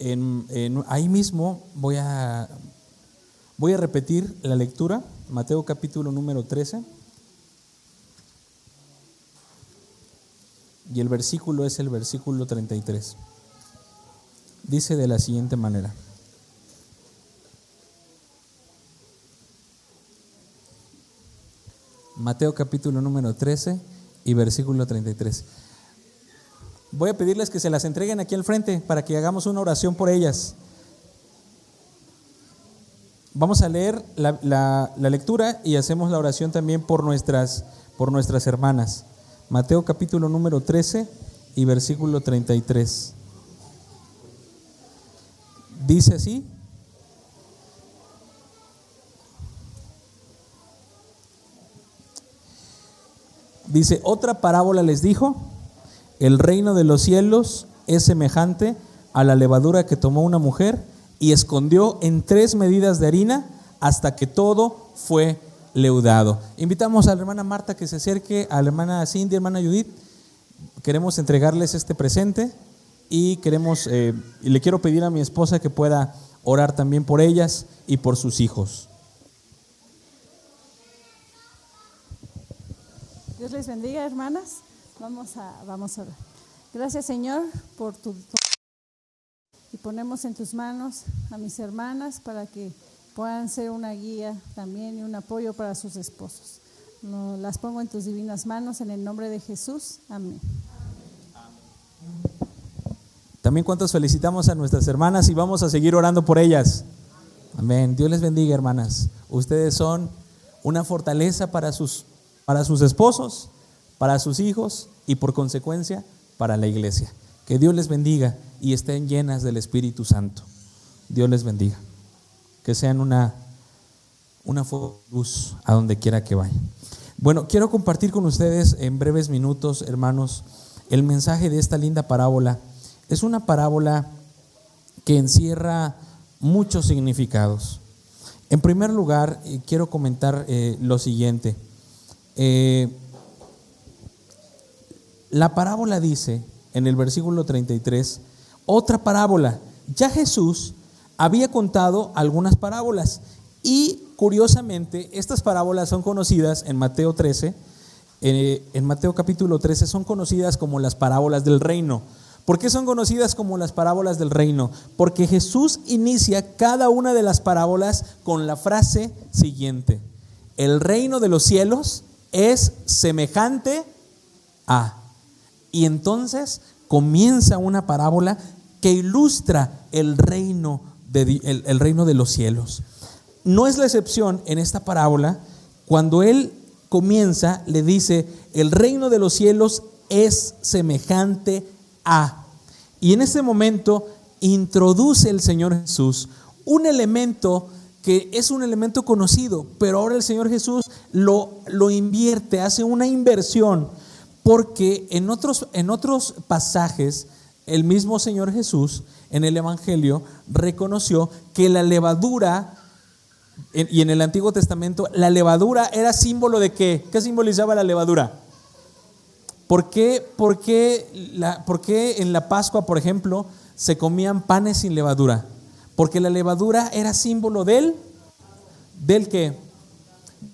ahí mismo voy a repetir la lectura, Mateo capítulo número 13. Y el versículo es el versículo 33. Dice de la siguiente manera: Mateo capítulo número 13 y versículo 33. Voy a pedirles que se las entreguen aquí al frente para que hagamos una oración por ellas. Vamos a leer la lectura y hacemos la oración también por nuestras hermanas. Mateo capítulo número 13 y versículo 33. Dice así: dice, otra parábola les dijo: el reino de los cielos es semejante a la levadura que tomó una mujer y escondió en 3 medidas de harina hasta que todo fue leudado. Invitamos a la hermana Marta que se acerque, a la hermana Cindy, hermana Judith. Queremos entregarles este presente y y le quiero pedir a mi esposa que pueda orar también por ellas y por sus hijos. Dios les bendiga, hermanas. Vamos a orar. Gracias, Señor, por tu y ponemos en tus manos a mis hermanas para que puedan ser una guía también y un apoyo para sus esposos. Las pongo en tus divinas manos en el nombre de Jesús. Amén. También cuántos felicitamos a nuestras hermanas y vamos a seguir orando por ellas. Amén. Dios les bendiga, hermanas. Ustedes son una fortaleza para sus esposos, para sus hijos y por consecuencia para la iglesia. Que Dios les bendiga y estén llenas del Espíritu Santo. Dios les bendiga. Que sean una luz a donde quiera que vayan. Bueno, quiero compartir con ustedes en breves minutos, hermanos, el mensaje de esta linda parábola. Es una parábola que encierra muchos significados. En primer lugar, quiero comentar lo siguiente. La parábola dice en el versículo 33, otra parábola. Ya Jesús había contado algunas parábolas y curiosamente estas parábolas son conocidas en Mateo 13, en Mateo capítulo 13 son conocidas como las parábolas del reino. ¿Por qué son conocidas como las parábolas del reino? Porque Jesús inicia cada una de las parábolas con la frase siguiente: el reino de los cielos es semejante a. Y entonces comienza una parábola que ilustra el reino de los cielos. No es la excepción en esta parábola. Cuando él comienza, le dice: el reino de los cielos es semejante a. Y en ese momento introduce el Señor Jesús un elemento que es un elemento conocido, pero ahora el Señor Jesús lo invierte, hace una inversión, porque en otros pasajes el mismo Señor Jesús en el Evangelio reconoció que la levadura, y en el Antiguo Testamento la levadura era símbolo de ¿qué? ¿Qué simbolizaba la levadura? ¿Por qué en la Pascua, por ejemplo, se comían panes sin levadura? Porque la levadura era símbolo del ¿qué?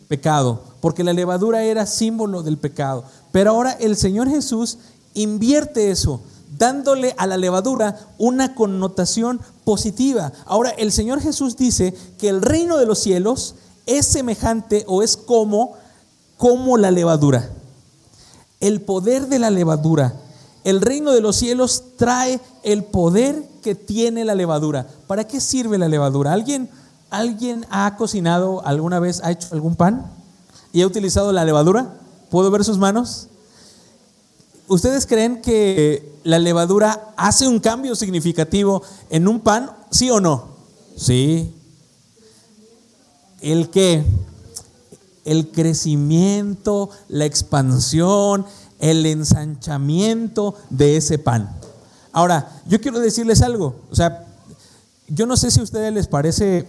Pecado. Porque la levadura era símbolo del pecado. Pero ahora el Señor Jesús invierte eso, dándole a la levadura una connotación positiva. Ahora el Señor Jesús dice que el reino de los cielos es semejante o es como la levadura. El poder de la levadura. El reino de los cielos trae el poder que tiene la levadura. ¿Para qué sirve la levadura? ¿Alguien ha cocinado alguna vez, ha hecho algún pan y ha utilizado la levadura? ¿Puedo ver sus manos? ¿Ustedes creen que la levadura hace un cambio significativo en un pan? ¿Sí o no? Sí. ¿El qué? El crecimiento, la expansión, el ensanchamiento de ese pan. Ahora, yo quiero decirles algo. O sea, yo no sé si a ustedes les parece,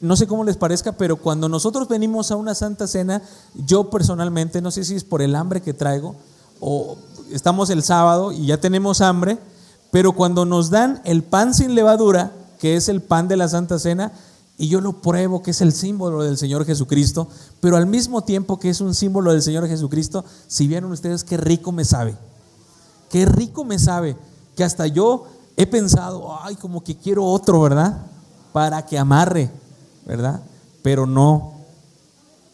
no sé cómo les parezca, pero cuando nosotros venimos a una Santa Cena, yo personalmente, no sé si es por el hambre que traigo o estamos el sábado y ya tenemos hambre, Pero cuando nos dan el pan sin levadura, que es el pan de la Santa Cena, y yo lo pruebo, que es el símbolo del Señor Jesucristo, pero al mismo tiempo que es un símbolo del Señor Jesucristo, si vieron ustedes qué rico me sabe, que hasta yo he pensado, ay, como que quiero otro, ¿verdad? Para que amarre, ¿verdad? Pero no,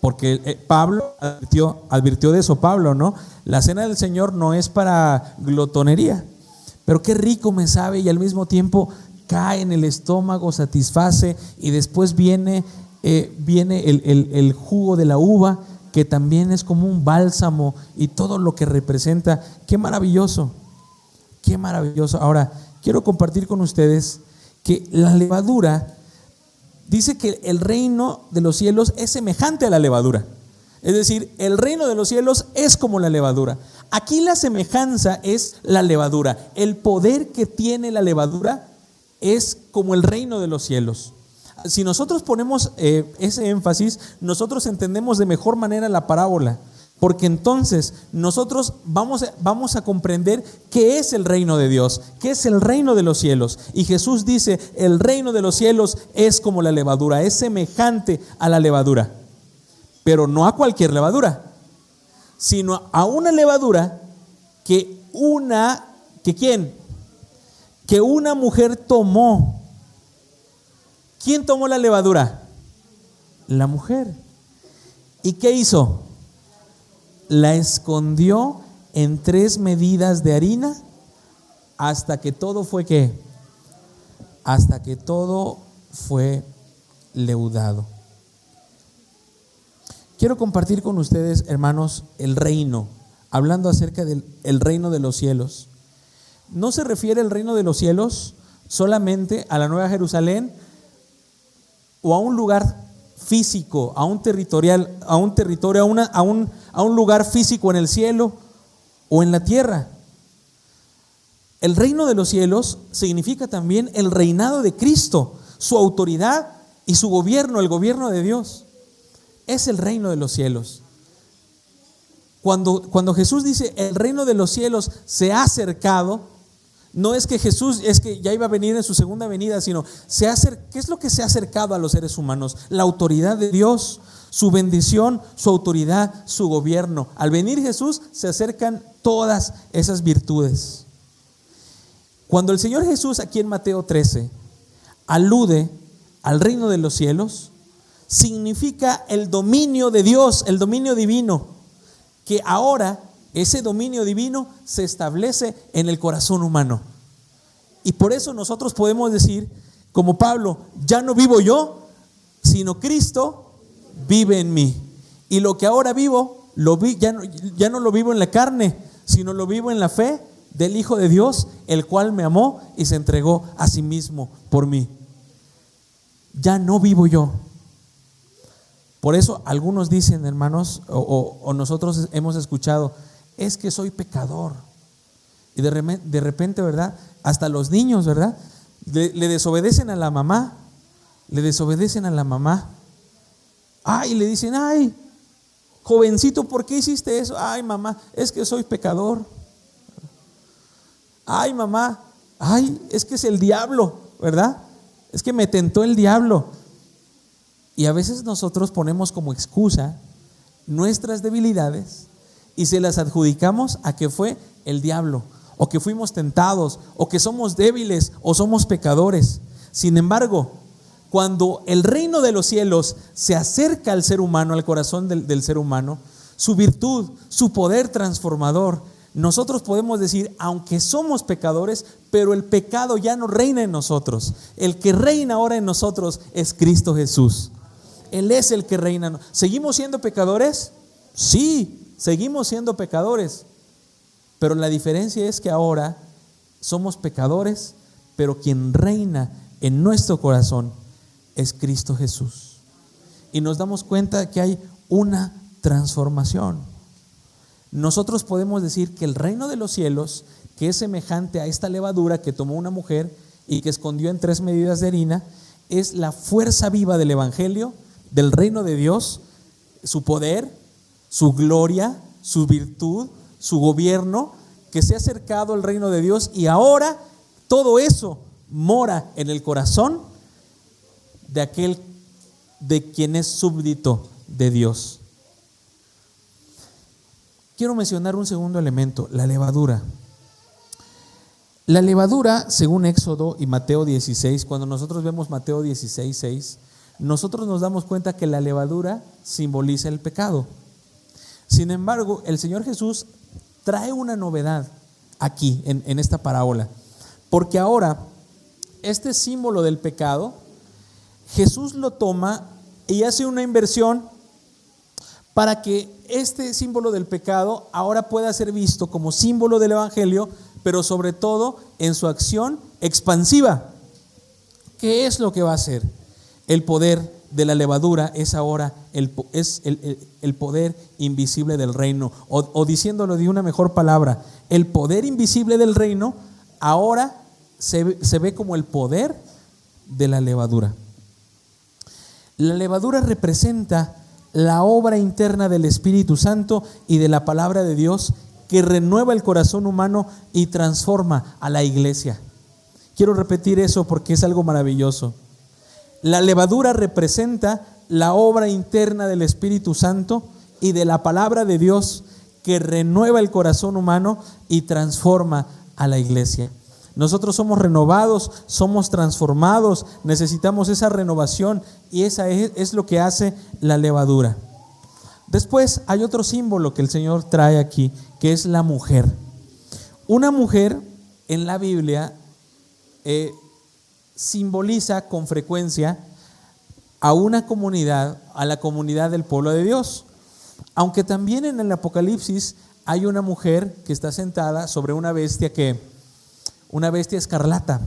porque Pablo advirtió de eso, Pablo, ¿no? La cena del Señor no es para glotonería, pero qué rico me sabe, y al mismo tiempo cae en el estómago, satisface, y después viene el jugo de la uva, que también es como un bálsamo, y todo lo que representa. Qué maravilloso, qué maravilloso. Ahora, quiero compartir con ustedes que la levadura, dice que el reino de los cielos es semejante a la levadura. Es decir, el reino de los cielos es como la levadura. Aquí la semejanza es la levadura. El poder que tiene la levadura es como el reino de los cielos. Si nosotros ponemos ese énfasis, nosotros entendemos de mejor manera la parábola, porque entonces nosotros vamos a comprender qué es el reino de Dios, qué es el reino de los cielos. Y Jesús dice, el reino de los cielos es como la levadura, es semejante a la levadura, pero no a cualquier levadura, sino a una levadura que una mujer tomó. ¿Quién tomó la levadura? La mujer. ¿Y qué hizo? La escondió en 3 medidas de harina hasta que todo fue ¿qué? Hasta que todo fue leudado. Quiero compartir con ustedes, hermanos, el reino, hablando acerca del reino de los cielos. No se refiere el reino de los cielos solamente a la Nueva Jerusalén o a un lugar físico, a un territorio, a un lugar físico en el cielo o en la tierra. El reino de los cielos significa también el reinado de Cristo, su autoridad y su gobierno, el gobierno de Dios. Es el reino de los cielos. Cuando Jesús dice el reino de los cielos se ha acercado, no es que Jesús ya iba a venir en su segunda venida, sino ¿qué es lo que se ha acercado a los seres humanos? La autoridad de Dios, su bendición, su autoridad, su gobierno. Al venir Jesús se acercan todas esas virtudes. Cuando el Señor Jesús aquí en Mateo 13 alude al reino de los cielos, significa el dominio de Dios, el dominio divino, que ahora ese dominio divino se establece en el corazón humano. Y por eso nosotros podemos decir, como Pablo, ya no vivo yo, sino Cristo vive en mí. Y lo que ahora vivo, ya no lo vivo en la carne, sino lo vivo en la fe del Hijo de Dios, el cual me amó y se entregó a sí mismo por mí. Ya no vivo yo. Por eso algunos dicen, hermanos, o nosotros hemos escuchado, es que soy pecador. Y de repente, ¿verdad? Hasta los niños, ¿verdad? Le desobedecen a la mamá. Ay, le dicen, ay, jovencito, ¿por qué hiciste eso? Ay, mamá, es que soy pecador. Ay, mamá, ay, es que es el diablo, ¿verdad? Es que me tentó el diablo. Y a veces nosotros ponemos como excusa nuestras debilidades y se las adjudicamos a que fue el diablo, o que fuimos tentados, o que somos débiles, o somos pecadores. Sin embargo, cuando el reino de los cielos se acerca al ser humano, al corazón del ser humano, su virtud, su poder transformador, nosotros podemos decir, aunque somos pecadores, pero el pecado ya no reina en nosotros. El que reina ahora en nosotros es Cristo Jesús. Él es el que reina. ¿Seguimos siendo pecadores? Sí, seguimos siendo pecadores. Pero la diferencia es que ahora somos pecadores, pero quien reina en nuestro corazón es Cristo Jesús. Y nos damos cuenta que hay una transformación. Nosotros podemos decir que el reino de los cielos, que es semejante a esta levadura que tomó una mujer y que escondió en 3 medidas de harina, es la fuerza viva del evangelio, del reino de Dios, su poder, su gloria, su virtud, su gobierno, que se ha acercado al reino de Dios y ahora todo eso mora en el corazón de aquel de quien es súbdito de Dios. Quiero mencionar un segundo elemento, la levadura. La levadura, según Éxodo y Mateo 16, cuando nosotros vemos Mateo 16, 6, nosotros nos damos cuenta que la levadura simboliza el pecado. Sin embargo, el Señor Jesús trae una novedad aquí en esta parábola, porque ahora este símbolo del pecado, Jesús lo toma y hace una inversión para que este símbolo del pecado ahora pueda ser visto como símbolo del Evangelio, pero sobre todo en su acción expansiva. ¿Qué es lo que va a hacer? El poder de la levadura es ahora el poder invisible del reino, o diciéndolo de una mejor palabra, el poder invisible del reino ahora se ve como el poder de la levadura. La levadura representa la obra interna del Espíritu Santo y de la palabra de Dios que renueva el corazón humano y transforma a la iglesia. Quiero repetir eso porque es algo maravilloso. La levadura representa la obra interna del Espíritu Santo y de la palabra de Dios que renueva el corazón humano y transforma a la iglesia. Nosotros somos renovados, somos transformados, necesitamos esa renovación y esa es lo que hace la levadura. Después hay otro símbolo que el Señor trae aquí, que es la mujer. Una mujer en la Biblia simboliza con frecuencia a una comunidad, a la comunidad del pueblo de Dios. Aunque también en el Apocalipsis hay una mujer que está sentada sobre una bestia escarlata,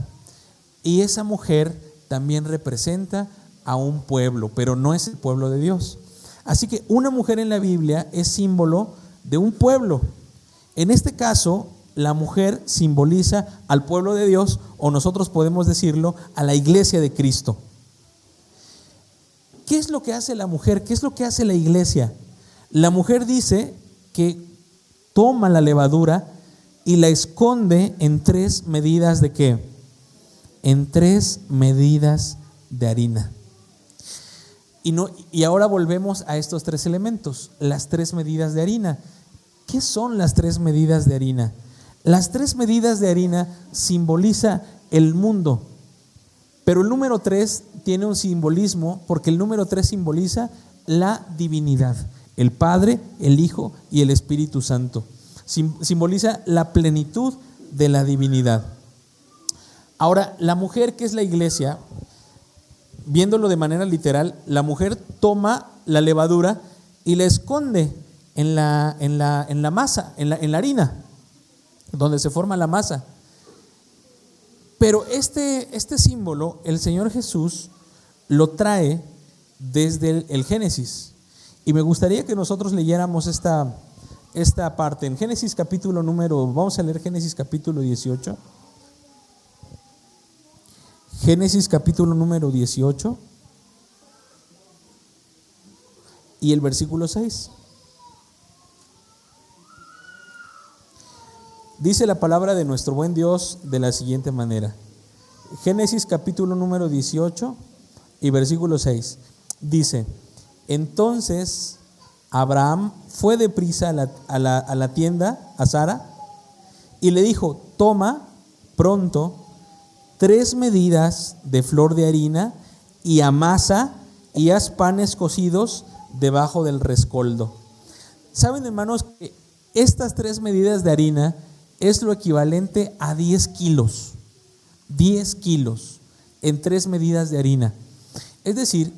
y esa mujer también representa a un pueblo, pero no es el pueblo de Dios. Así que una mujer en la Biblia es símbolo de un pueblo. En este caso, la mujer simboliza al pueblo de Dios, o nosotros podemos decirlo, a la iglesia de Cristo. ¿Qué es lo que hace la mujer? ¿Qué es lo que hace la iglesia? La mujer dice que toma la levadura y la esconde en 3 medidas de ¿qué? En 3 medidas de harina. Y ahora volvemos a estos 3 elementos, las 3 medidas de harina. ¿Qué son las 3 medidas de harina? Las 3 medidas de harina simboliza el mundo, pero el número 3 tiene un simbolismo, porque el número 3 simboliza la divinidad, el Padre, el Hijo y el Espíritu Santo. Simboliza la plenitud de la divinidad. Ahora, la mujer, que es la iglesia, viéndolo de manera literal, la mujer toma la levadura y la esconde en la masa, en la harina, donde se forma la masa. Pero este símbolo, el Señor Jesús lo trae desde el Génesis. Y me gustaría que nosotros leyéramos esta parte en Génesis capítulo vamos a leer Génesis capítulo 18. Génesis capítulo número 18 y el versículo 6. Dice la palabra de nuestro buen Dios de la siguiente manera. Génesis capítulo número 18 y versículo 6. Dice: entonces Abraham fue deprisa a la tienda, a Sara, y le dijo: toma pronto 3 medidas de flor de harina y amasa y haz panes cocidos debajo del rescoldo. ¿Saben, hermanos, que estas 3 medidas de harina es lo equivalente a 10 kilos? 10 kilos en 3 medidas de harina. Es decir,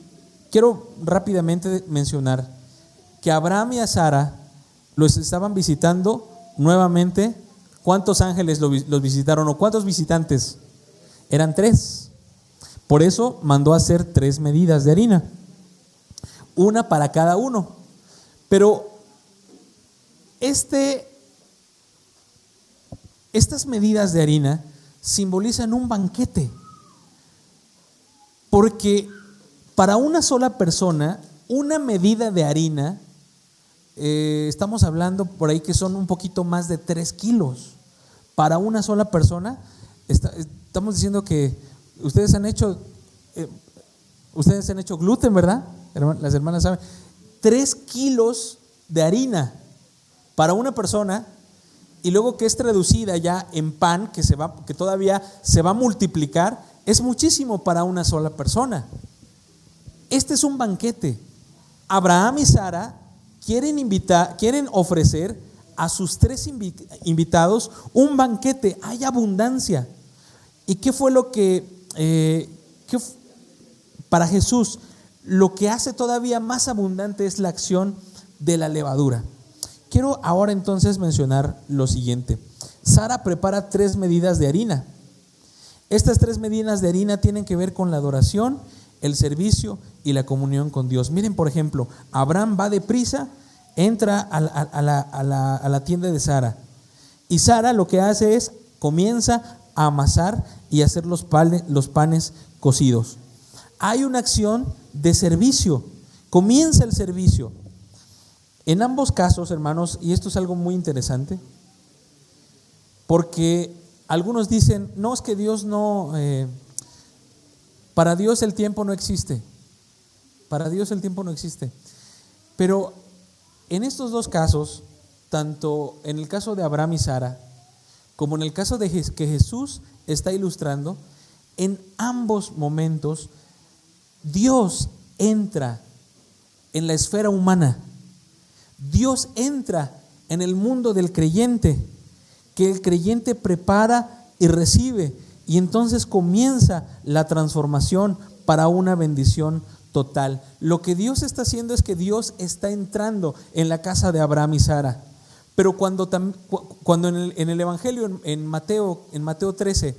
quiero rápidamente mencionar que a Abraham y a Sara los estaban visitando nuevamente. ¿Cuántos ángeles los visitaron, o cuántos visitantes? Eran 3. Por eso mandó a hacer 3 medidas de harina, una para cada uno. Pero estas medidas de harina simbolizan un banquete, porque para una sola persona, una medida de harina, estamos hablando por ahí que son un poquito más de 3 kilos. Para una sola persona Estamos diciendo que ustedes han hecho gluten, ¿verdad? Las hermanas saben. 3 kilos de harina para una persona, y luego que es traducida ya en pan, que todavía se va a multiplicar, es muchísimo para una sola persona. Este es un banquete. Abraham y Sara quieren ofrecer a sus 3 invitados un banquete. Hay abundancia. ¿Y qué fue lo que para Jesús? Lo que hace todavía más abundante es la acción de la levadura. Quiero ahora entonces mencionar lo siguiente. Sara prepara 3 medidas de harina. Estas 3 medidas de harina tienen que ver con la adoración, el servicio y la comunión con Dios. Miren, por ejemplo, Abraham va deprisa, entra a la tienda de Sara, y Sara lo que hace es comienza a amasar y hacer los panes cocidos. Hay una acción de servicio, comienza el servicio. En ambos casos, hermanos, y esto es algo muy interesante, porque algunos dicen, no, es que Dios no, para Dios el tiempo no existe. Para Dios el tiempo no existe. Pero en estos 2 casos, tanto en el caso de Abraham y Sara, como en el caso de que Jesús está ilustrando, en ambos momentos Dios entra en la esfera humana. Dios entra en el mundo del creyente, que el creyente prepara y recibe, y entonces comienza la transformación para una bendición total. Lo que Dios está haciendo es que Dios está entrando en la casa de Abraham y Sara. Pero cuando en el Evangelio, en Mateo 13,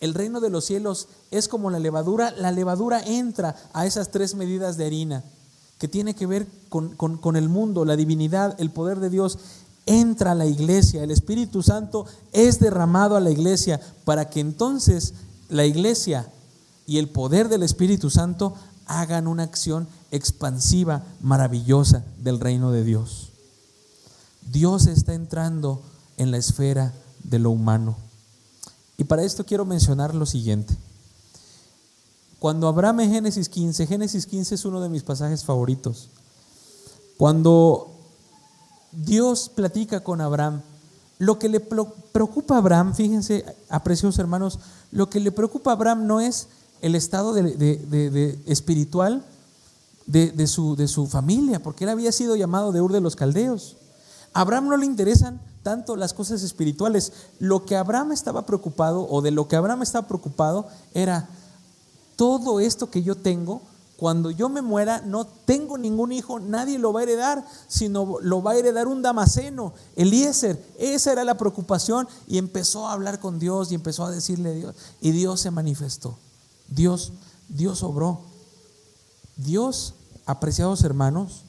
el reino de los cielos es como la levadura entra a esas 3 medidas de harina, que tiene que ver con el mundo, la divinidad, el poder de Dios. Entra a la iglesia, el Espíritu Santo es derramado a la iglesia para que entonces la iglesia y el poder del Espíritu Santo hagan una acción expansiva, maravillosa del reino de Dios. Dios está entrando en la esfera de lo humano. Y para esto quiero mencionar lo siguiente. Cuando Abraham en Génesis 15 es uno de mis pasajes favoritos. Cuando Dios platica con Abraham, lo que le preocupa a Abraham, fíjense, apreciados hermanos, lo que le preocupa a Abraham no es el estado de espiritual de su familia, porque él había sido llamado de Ur de los Caldeos. A Abraham no le interesan tanto las cosas espirituales. Lo que Abraham estaba preocupado, o de lo que Abraham estaba preocupado, era todo esto que yo tengo. Cuando yo me muera, no tengo ningún hijo, nadie lo va a heredar, sino lo va a heredar un damaseno, Eliezer. Esa era la preocupación, y empezó a hablar con Dios y empezó a decirle a Dios, y Dios se manifestó. Dios obró. Dios, apreciados hermanos,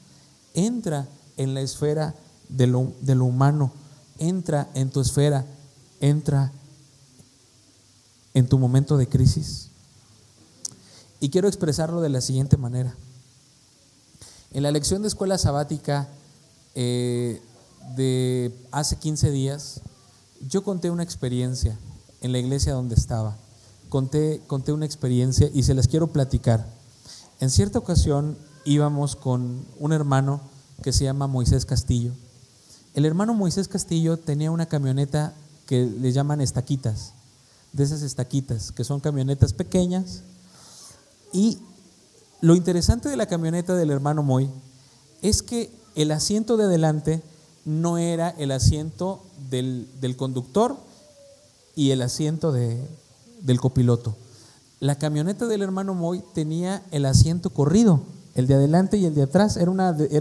entra en la esfera de lo humano, entra en tu esfera, entra en tu momento de crisis. Y quiero expresarlo de la siguiente manera. En la lección de escuela sabática de hace 15 días, yo conté una experiencia en la iglesia donde estaba. Conté una experiencia y se las quiero platicar. En cierta ocasión íbamos con un hermano que se llama Moisés Castillo. El hermano Moisés Castillo tenía una camioneta que le llaman estaquitas, de esas estaquitas, que son camionetas pequeñas. Y lo interesante de la camioneta del hermano Moy es que el asiento de adelante no era el asiento del conductor y el asiento del copiloto. La camioneta del hermano Moy tenía el asiento corrido, el de adelante y el de atrás. Era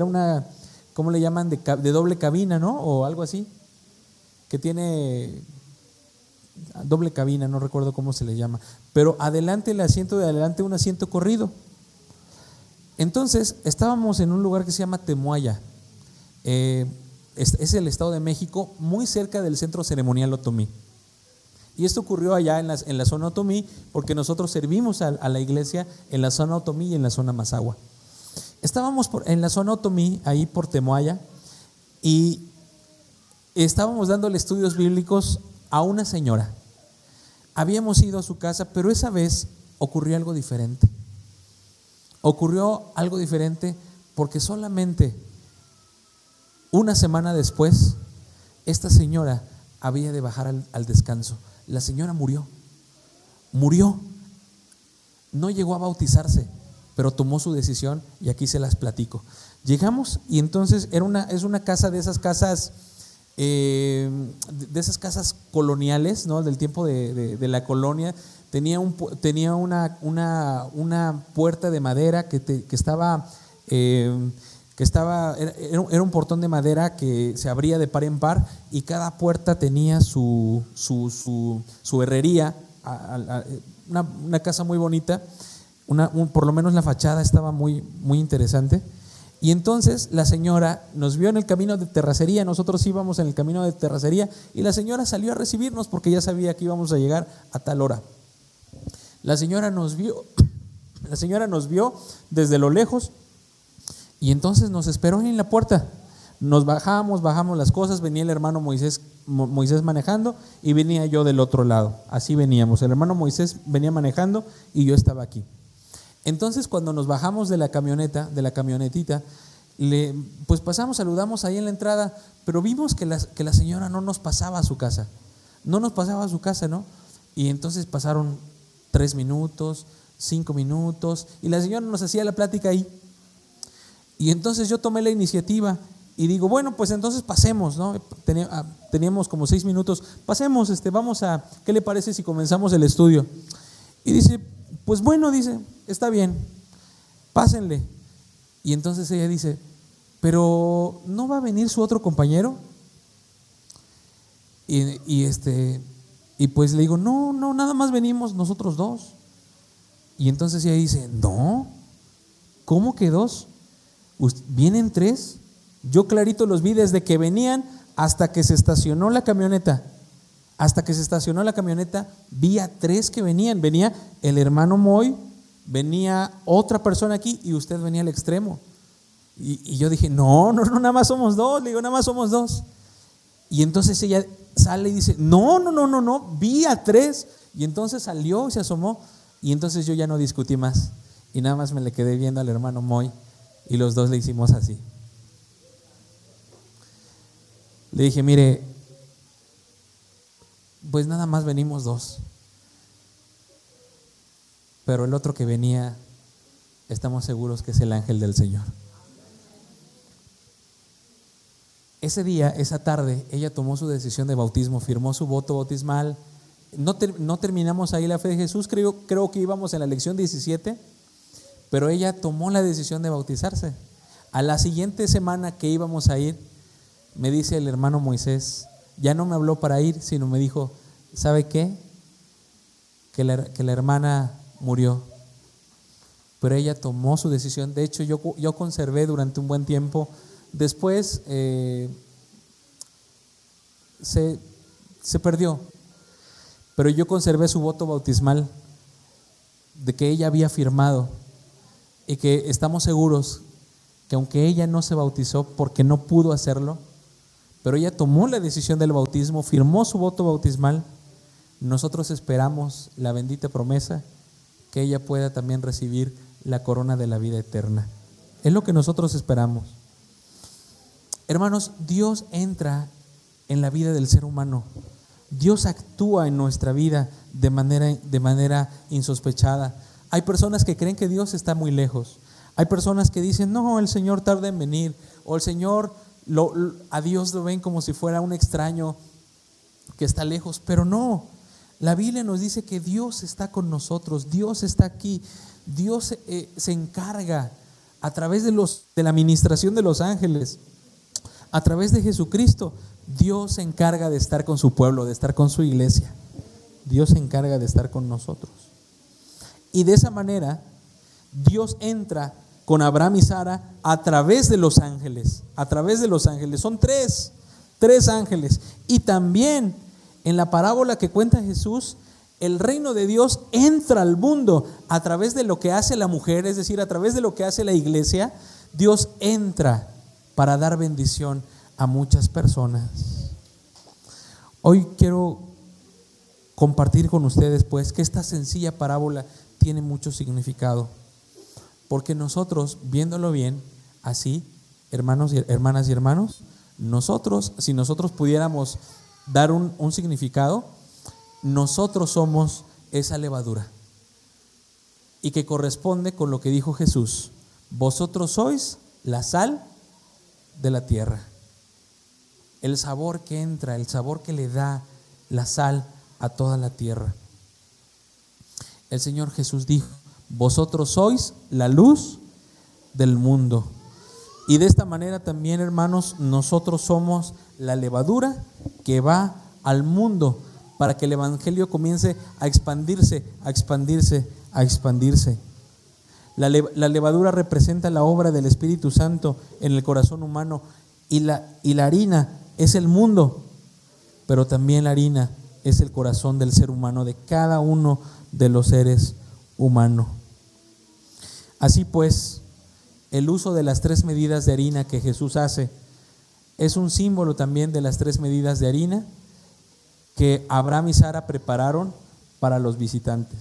una ¿cómo le llaman? De doble cabina, ¿no? O algo así, que tiene doble cabina, no recuerdo cómo se le llama, pero adelante, el asiento de adelante, un asiento corrido. Entonces estábamos en un lugar que se llama Temoaya, es el Estado de México, muy cerca del Centro Ceremonial Otomí. Y esto ocurrió allá en la zona Otomí, porque nosotros servimos a la iglesia en la zona Otomí y en la zona Mazahua. Estábamos en la zona Otomí, ahí por Temoaya, y estábamos dándole estudios bíblicos a una señora. habíamos ido a su casa, pero esa vez ocurrió algo diferente. Ocurrió algo diferente porque solamente una semana después, esta señora había de bajar al descanso. La señora murió. No llegó a bautizarse, pero tomó su decisión y aquí se las platico. Llegamos y entonces es una casa de esas casas, coloniales, ¿no? Del tiempo de la colonia. Tenía una puerta de madera era un portón de madera que se abría de par en par y cada puerta tenía su herrería. Una casa muy bonita, por lo menos la fachada estaba muy, muy interesante. Y entonces la señora nos vio en el camino de terracería, nosotros íbamos en el camino de terracería y la señora salió a recibirnos porque ya sabía que íbamos a llegar a tal hora. La señora nos vio desde lo lejos y entonces nos esperó en la puerta. Nos bajamos las cosas, venía el hermano Moisés manejando y venía yo del otro lado. Así veníamos, el hermano Moisés venía manejando y yo estaba aquí. Entonces cuando nos bajamos de la camionetita, pues pasamos, saludamos ahí en la entrada, pero vimos que la señora no nos pasaba a su casa, ¿no? Y entonces pasaron 3 minutos, 5 minutos y la señora nos hacía la plática ahí. Y entonces yo tomé la iniciativa y digo, bueno, pues entonces pasemos, ¿no? Teníamos como 6 minutos, pasemos, ¿qué le parece si comenzamos el estudio? Y dice, pues bueno, está bien, pásenle. Y entonces ella dice, pero ¿no va a venir su otro compañero? Y pues le digo, no, nada más venimos nosotros 2. Y entonces ella dice, no, ¿cómo que 2? ¿Vienen 3? Yo clarito los vi desde que venían hasta que se estacionó la camioneta. Vi a 3 que venían. Venía el hermano Moy, venía otra persona aquí y usted venía al extremo. Y yo dije, no, nada más somos 2. Le digo, nada más somos 2. Y entonces ella sale y dice, no, vi a 3. Y entonces salió y se asomó. Y entonces yo ya no discutí más. Y nada más me le quedé viendo al hermano Moy. Y los 2 le hicimos así. Le dije, mire, pues nada más venimos 2. Pero el otro que venía, estamos seguros que es el ángel del Señor. Ese día, esa tarde, ella tomó su decisión de bautismo, firmó su voto bautismal. No terminamos ahí la fe de Jesús, creo que íbamos en la lección 17, pero ella tomó la decisión de bautizarse. A la siguiente semana que íbamos a ir, me dice el hermano Moisés, ya no me habló para ir, sino me dijo, ¿sabe qué? Que la hermana murió, pero ella tomó su decisión. De hecho, yo conservé durante un buen tiempo. Después se perdió, pero yo conservé su voto bautismal de que ella había firmado y que estamos seguros que aunque ella no se bautizó porque no pudo hacerlo, pero ella tomó la decisión del bautismo, firmó su voto bautismal. Nosotros esperamos la bendita promesa que ella pueda también recibir la corona de la vida eterna. Es lo que nosotros esperamos. Hermanos, Dios entra en la vida del ser humano. Dios actúa en nuestra vida de manera insospechada. Hay personas que creen que Dios está muy lejos. Hay personas que dicen, no, el Señor tarda en venir, o el Señor a Dios lo ven como si fuera un extraño que está lejos, pero no. La Biblia nos dice que Dios está con nosotros, Dios está aquí, Dios se encarga a través de la administración de los ángeles, a través de Jesucristo. Dios se encarga de estar con su pueblo, de estar con su iglesia. Dios se encarga de estar con nosotros. Y de esa manera, Dios entra con Abraham y Sara a través de los ángeles. Son tres ángeles. Y también en la parábola que cuenta Jesús, el reino de Dios entra al mundo a través de lo que hace la mujer, es decir, a través de lo que hace la iglesia. Dios entra para dar bendición a muchas personas. Hoy quiero compartir con ustedes pues que esta sencilla parábola tiene mucho significado, porque nosotros, viéndolo bien, así, hermanos y hermanas y hermanos, nosotros, si nosotros pudiéramos dar un significado, nosotros somos esa levadura, y que corresponde con lo que dijo Jesús: vosotros sois la sal de la tierra. El sabor que entra, el sabor que le da la sal a toda la tierra. El Señor Jesús dijo: vosotros sois la luz del mundo. Y de esta manera también, hermanos, nosotros somos la levadura que va al mundo para que el evangelio comience a expandirse, a expandirse, a expandirse. La levadura representa la obra del Espíritu Santo en el corazón humano, y la harina es el mundo, pero también la harina es el corazón del ser humano, de cada uno de los seres humanos. Así pues, el uso de las 3 medidas de harina que Jesús hace es un símbolo también de las 3 medidas de harina que Abraham y Sara prepararon para los visitantes.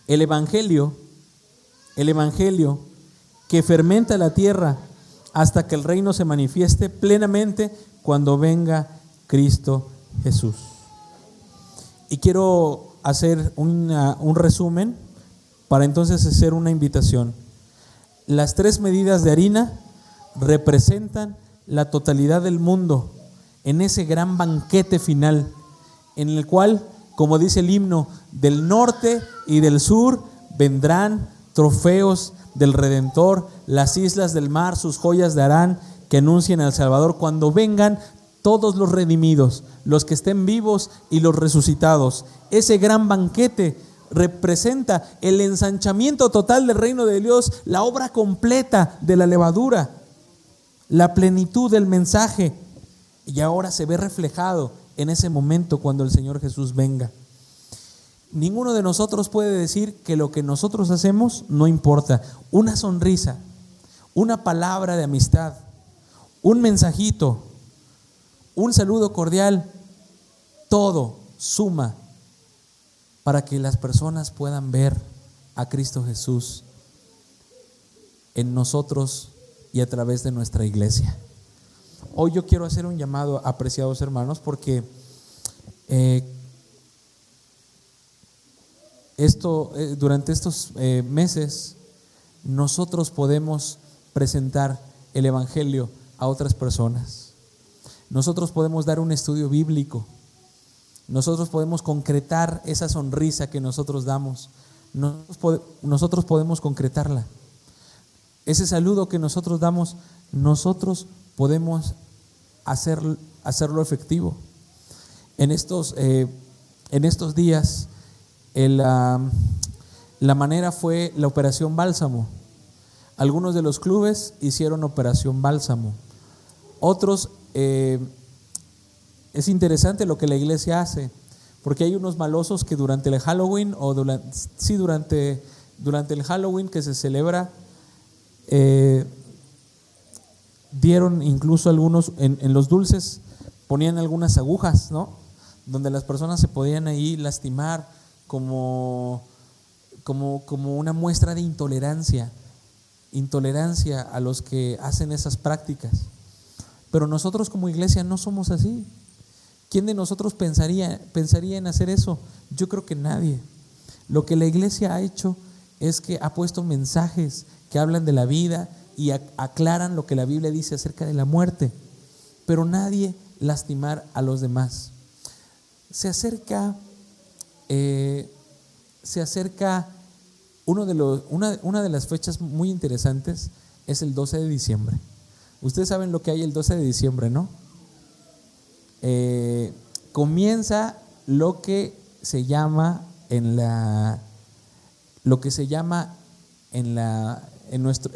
El evangelio que fermenta la tierra hasta que el reino se manifieste plenamente cuando venga Cristo Jesús. Y quiero hacer un resumen para entonces hacer una invitación. Las 3 medidas de harina representan la totalidad del mundo en ese gran banquete final, en el cual, como dice el himno, del norte y del sur vendrán trofeos del Redentor, las islas del mar sus joyas darán, que anuncien al Salvador cuando vengan todos los redimidos, los que estén vivos y los resucitados. Ese gran banquete representa el ensanchamiento total del reino de Dios, la obra completa de la levadura, la plenitud del mensaje, y ahora se ve reflejado en ese momento cuando el Señor Jesús venga. Ninguno de nosotros puede decir que lo que nosotros hacemos no importa. Una sonrisa, una palabra de amistad, un mensajito, un saludo cordial, todo suma para que las personas puedan ver a Cristo Jesús en nosotros y a través de nuestra iglesia. Hoy yo quiero hacer un llamado, apreciados hermanos, porque durante estos meses nosotros podemos presentar el evangelio a otras personas. Nosotros podemos dar un estudio bíblico. Nosotros podemos concretar esa sonrisa que nosotros damos. Nosotros podemos concretarla. Ese saludo que nosotros damos, nosotros podemos hacerlo efectivo. En estos días, la manera fue la Operación Bálsamo. Algunos de los clubes hicieron Operación Bálsamo. Otros, es interesante lo que la iglesia hace, porque hay unos malosos que durante el Halloween durante el Halloween que se celebra, dieron incluso algunos en los dulces, ponían algunas agujas, ¿no? Donde las personas se podían ahí lastimar como una muestra de intolerancia a los que hacen esas prácticas. Pero nosotros como iglesia no somos así. ¿Quién de nosotros pensaría en hacer eso? Yo creo que nadie. Lo que la iglesia ha hecho es que ha puesto mensajes que hablan de la vida y aclaran lo que la Biblia dice acerca de la muerte, pero nadie lastimar a los demás. Se acerca una de las fechas muy interesantes, es el 12 de diciembre. Ustedes saben lo que hay el 12 de diciembre, ¿no? Comienza lo que se llama en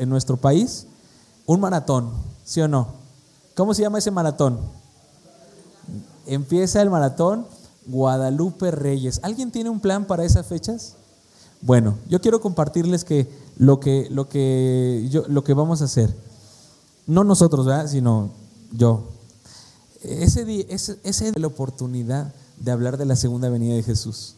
nuestro país un maratón, ¿sí o no? ¿Cómo se llama ese maratón? Empieza el maratón Guadalupe Reyes. ¿Alguien tiene un plan para esas fechas? Bueno, yo quiero compartirles que lo que vamos a hacer, no nosotros, ¿verdad? Sino yo. ese día, ese la oportunidad de hablar de la segunda venida de Jesús.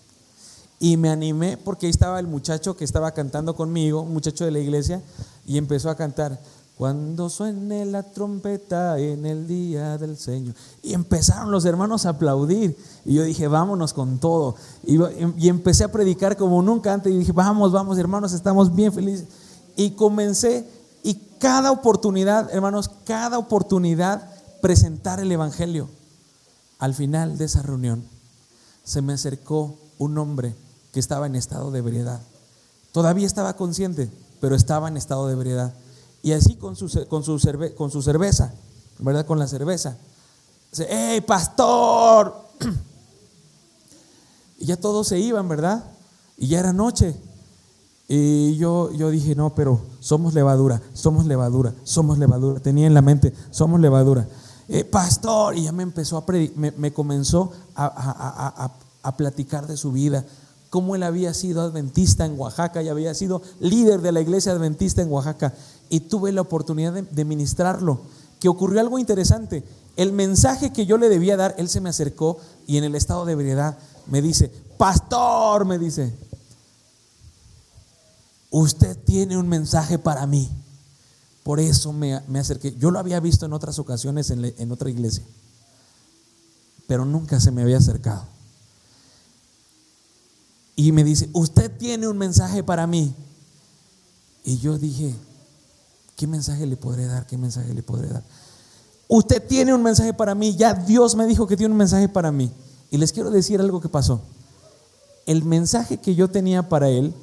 Y me animé porque ahí estaba el muchacho que estaba cantando conmigo, un muchacho de la iglesia, y empezó a cantar: cuando suene la trompeta en el día del Señor. Y empezaron los hermanos a aplaudir. Y yo dije, vámonos con todo. Y empecé a predicar como nunca antes. Y dije, vamos hermanos, estamos bien felices. Y comencé, y cada oportunidad, hermanos, cada oportunidad, presentar el evangelio. Al final de esa reunión se me acercó un hombre que estaba en estado de ebriedad. Todavía estaba consciente, pero estaba en estado de ebriedad. Y así con su cerveza, ¿verdad? Con la cerveza. Dice: ¡hey, pastor! Y ya todos se iban, ¿verdad? Y ya era noche. Y yo dije, no, pero somos levadura. Tenía en la mente, somos levadura. Pastor, y ya me empezó me comenzó a platicar de su vida, cómo él había sido adventista en Oaxaca y había sido líder de la iglesia adventista en Oaxaca. Y tuve la oportunidad de ministrarlo. Que ocurrió algo interesante. El mensaje que yo le debía dar, él se me acercó y en el estado de ebriedad me dice: pastor, me dice, usted tiene un mensaje para mí. Por eso me acerqué. Yo lo había visto en otras ocasiones en otra iglesia, pero nunca se me había acercado. Y me dice: usted tiene un mensaje para mí. Y yo dije: ¿qué mensaje le podré dar? Usted tiene un mensaje para mí. Ya Dios me dijo que tiene un mensaje para mí. Y les quiero decir algo que pasó. El mensaje que yo tenía para él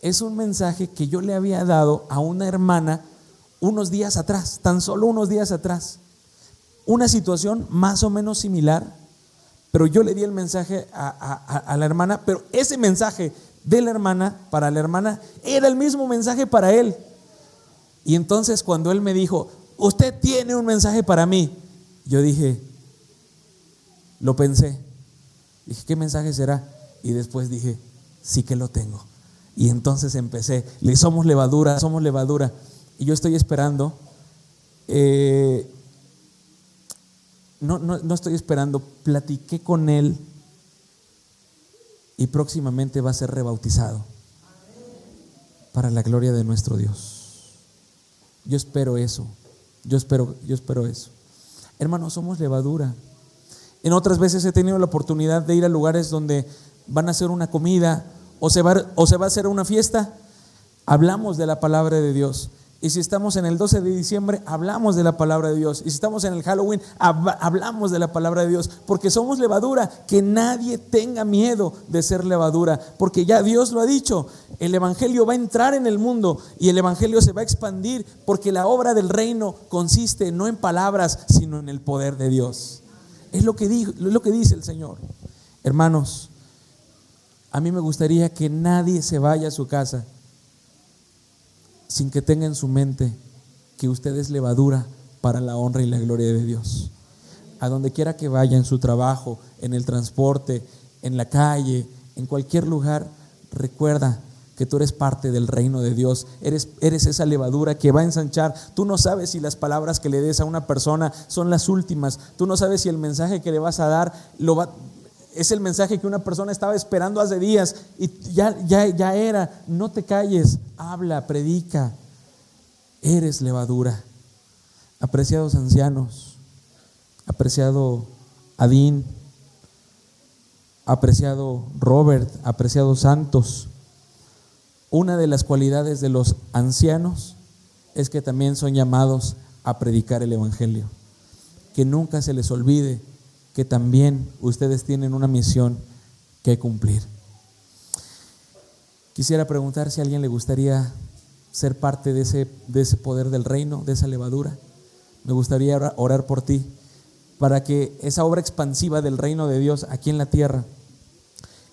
es un mensaje que yo le había dado a una hermana unos días atrás, tan solo unos días atrás. Una situación más o menos similar, pero yo le di el mensaje a la hermana, pero ese mensaje de la hermana, para la hermana, era el mismo mensaje para él. Y entonces cuando él me dijo: usted tiene un mensaje para mí, yo dije, lo pensé, dije, ¿qué mensaje será? Y después dije, sí que lo tengo. Y entonces empecé, somos levadura. Y yo estoy esperando, no estoy esperando, platiqué con él y próximamente va a ser rebautizado para la gloria de nuestro Dios. Yo espero eso. Hermanos, somos levadura. En otras veces he tenido la oportunidad de ir a lugares donde van a hacer una comida o se va a hacer una fiesta. Hablamos de la palabra de Dios. Y si estamos en el 12 de diciembre, hablamos de la palabra de Dios. Y si estamos en el Halloween, hablamos de la palabra de Dios. Porque somos levadura. Que nadie tenga miedo de ser levadura. Porque ya Dios lo ha dicho. El evangelio va a entrar en el mundo y el evangelio se va a expandir. Porque la obra del reino consiste no en palabras, sino en el poder de Dios. Es lo que dice el Señor. Hermanos, a mí me gustaría que nadie se vaya a su casa sin que tenga en su mente que usted es levadura para la honra y la gloria de Dios. A donde quiera que vaya, en su trabajo, en el transporte, en la calle, en cualquier lugar, recuerda que tú eres parte del reino de Dios. Eres esa levadura que va a ensanchar. Tú no sabes si las palabras que le des a una persona son las últimas. Tú no sabes si el mensaje que le vas a dar es el mensaje que una persona estaba esperando hace días y ya era. No te calles, habla, predica. Eres levadura. Apreciados ancianos, apreciado Adín, apreciado Robert, apreciados santos, una de las cualidades de los ancianos es que también son llamados a predicar el evangelio. Que nunca se les olvide que también ustedes tienen una misión que cumplir. Quisiera preguntar si a alguien le gustaría ser parte de ese poder del reino, de esa levadura. Me gustaría orar por ti para que esa obra expansiva del reino de Dios aquí en la tierra,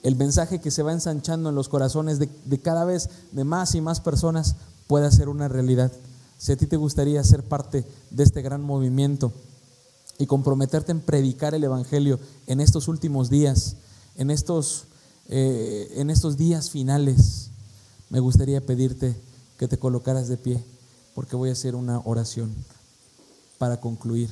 el mensaje que se va ensanchando en los corazones de cada vez de más y más personas, pueda ser una realidad. Si a ti te gustaría ser parte de este gran movimiento y comprometerte en predicar el evangelio en estos últimos días, en estos días finales, me gustaría pedirte que te colocaras de pie, porque voy a hacer una oración para concluir.